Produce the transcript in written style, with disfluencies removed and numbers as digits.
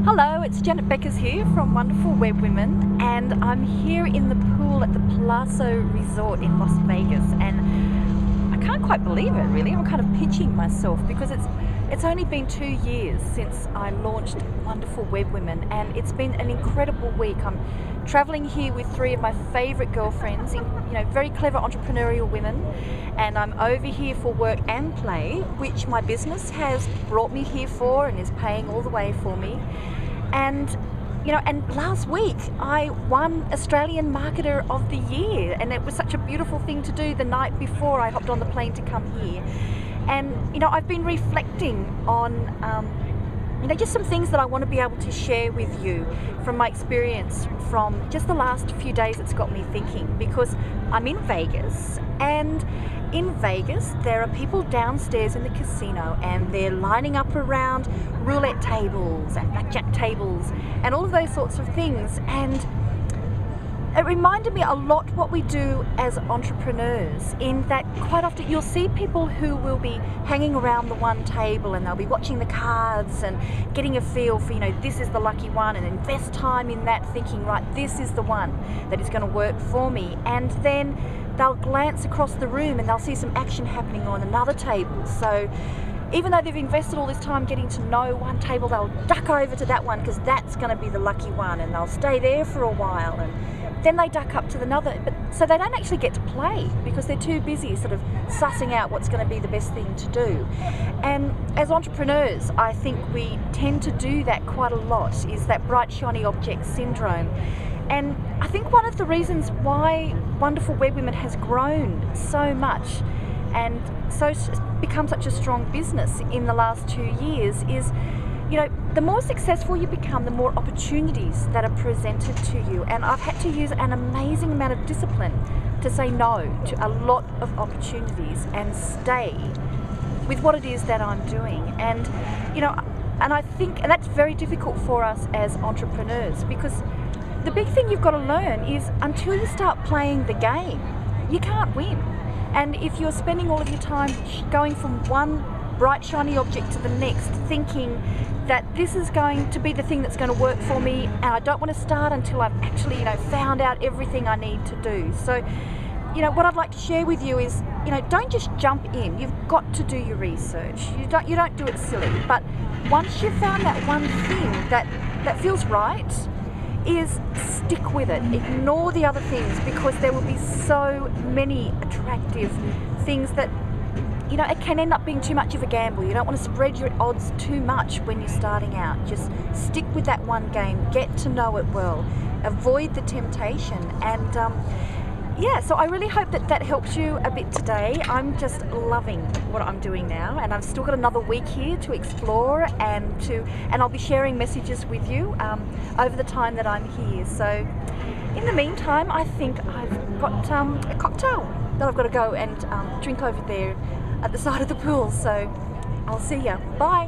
Hello, it's Janet Beckers here from Wonderful Web Women, and I'm here in the pool at the Palazzo Resort in Las Vegas, and I can't quite believe it really. I'm kind of pinching myself because it's only been 2 years since I launched Wonderful Web Women, and it's been an incredible week. I'm traveling here with 3 of my favorite girlfriends, very clever entrepreneurial women, and I'm over here for work and play, which my business has brought me here for and is paying all the way for me. And last week I won Australian Marketer of the Year, and it was such a beautiful thing to do the night before I hopped on the plane to come here. And I've been reflecting on just some things that I want to be able to share with you from my experience from just the last few days. It's got me thinking, because I'm in Vegas, and in Vegas there are people downstairs in the casino, and they're lining up around roulette tables and blackjack tables and all of those sorts of things. And it reminded me a lot what we do as entrepreneurs, in that quite often you'll see people who will be hanging around the one table and they'll be watching the cards and getting a feel for, this is the lucky one, and invest time in that, thinking, right, this is the one that is going to work for me. And then they'll glance across the room and they'll see some action happening on another table. So even though they've invested all this time getting to know one table, they'll duck over to that one because that's going to be the lucky one, and they'll stay there for a while, and then they duck up to another. But so they don't actually get to play because they're too busy sort of sussing out what's going to be the best thing to do. And as entrepreneurs, I think we tend to do that quite a lot, is that bright shiny object syndrome. And I think one of the reasons why Wonderful Web Women has grown so much and so become such a strong business in the last 2 years is, the more successful you become, the more opportunities that are presented to you. And I've had to use an amazing amount of discipline to say no to a lot of opportunities and stay with what it is that I'm doing. And and I think, and that's very difficult for us as entrepreneurs, because the big thing you've got to learn is, until you start playing the game, you can't win. And if you're spending all of your time going from one bright shiny object to the next, thinking that this is going to be the thing that's going to work for me, and I don't want to start until I've actually found out everything I need to do. So what I'd like to share with you is, don't just jump in. You've got to do your research. You don't do it silly, but once you've found that one thing that feels right, is stick with it. Ignore the other things, because there will be so many attractive things that it can end up being too much of a gamble. You don't want to spread your odds too much when you're starting out. Just stick with that one game, get to know it well, avoid the temptation. And so I really hope that helps you a bit today. I'm just loving what I'm doing now, and I've still got another week here to explore, and I'll be sharing messages with you over the time that I'm here. So in the meantime, I think I've got a cocktail that I've got to go and drink over there at the side of the pool. So I'll see ya. Bye.